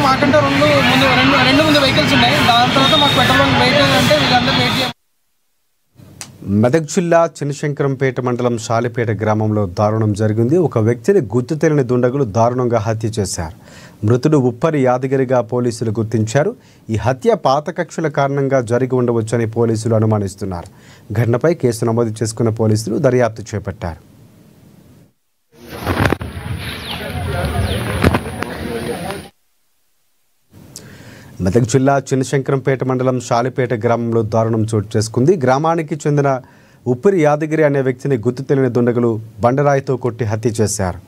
మాకంటే రెండు వెహికల్స్ ఉన్నాయి. దాని తర్వాత మాకు పెట్రోల్ వెహికల్ అంటే వీళ్ళందరూ వెయిట్ చేయాలి. మెదక్ జిల్లా చినశంకరంపేట మండలం షాలిపేట గ్రామంలో దారుణం జరిగింది. ఒక వ్యక్తిని గుర్తు తెలియని దుండగులు దారుణంగా హత్య చేశారు. మృతుడు ఉప్పరి యాదగిరిగా పోలీసులు గుర్తించారు. ఈ హత్య పాత కక్షల కారణంగా జరిగి ఉండవచ్చని పోలీసులు అనుమానిస్తున్నారు. ఘటనపై కేసు నమోదు చేసుకున్న పోలీసులు దర్యాప్తు చేపట్టారు. మెదక్ జిల్లా చినశంకరంపేట మండలం షాలిపేట గ్రామంలో దారుణం చోటు చేసుకుంది. గ్రామానికి చెందిన ఉప్పిరి యాదగిరి అనే వ్యక్తిని గుర్తు తెలియని దుండగులు బండరాయితో కొట్టి హత్య చేశారు.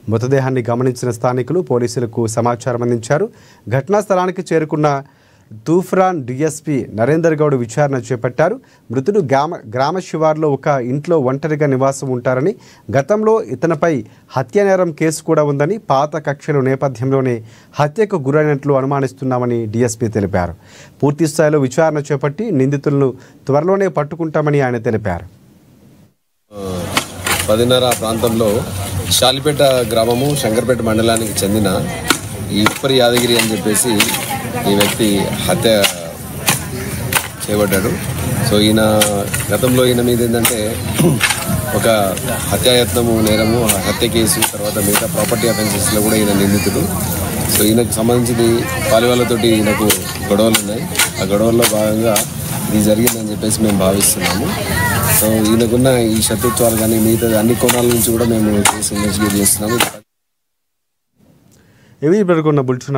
మృతదేహాన్ని గమనించిన స్థానికులు పోలీసులకు సమాచారం అందించారు. ఘటనా స్థలానికి చేరుకున్న తూఫ్రాన్ డిఎస్పీ నరేందర్ గౌడ్ విచారణ చేపట్టారు. మృతుడు గ్రామ శివార్లో ఒక ఇంట్లో ఒంటరిగా నివాసం ఉంటారని, గతంలో ఇతనిపై హత్య నేరం కేసు కూడా ఉందని, పాత కక్షల నేపథ్యంలోనే హత్యకు గురైనట్లు అనుమానిస్తున్నామని డిఎస్పీ తెలిపారు. పూర్తి స్థాయిలో విచారణ చేపట్టి నిందితులను త్వరలోనే పట్టుకుంటామని ఆయన తెలిపారు. 10:30 ప్రాంతంలో షాలిపేట గ్రామము శంకర్పేట మండలానికి చెందిన ఈ ఉప్పరి యాదగిరి అని చెప్పేసి ఈ వ్యక్తి హత్య చేయబడ్డాడు. సో ఈయన గతంలో ఈయన మీద ఏంటంటే ఒక హత్యాయత్నము నేరము, హత్య కేసు, తర్వాత మిగతా ప్రాపర్టీ అఫెన్సెస్లో కూడా ఈయన నిందితుడు. సో ఈయనకు సంబంధించి పాలివాళ్ళతోటి ఈయనకు గొడవలు ఉన్నాయి. ఆ గొడవల్లో భాగంగా ఇది జరిగిందని చెప్పేసి మేము భావిస్తున్నాము. సో ఈయనకున్న ఈ శత్రుత్వాలు కానీ మిగతా అన్ని కోణాల నుంచి కూడా మేము కేసు ఇన్వెస్టిగేట్ చేస్తున్నాము. ఇవి ఇప్పటికున్న బులెటిన్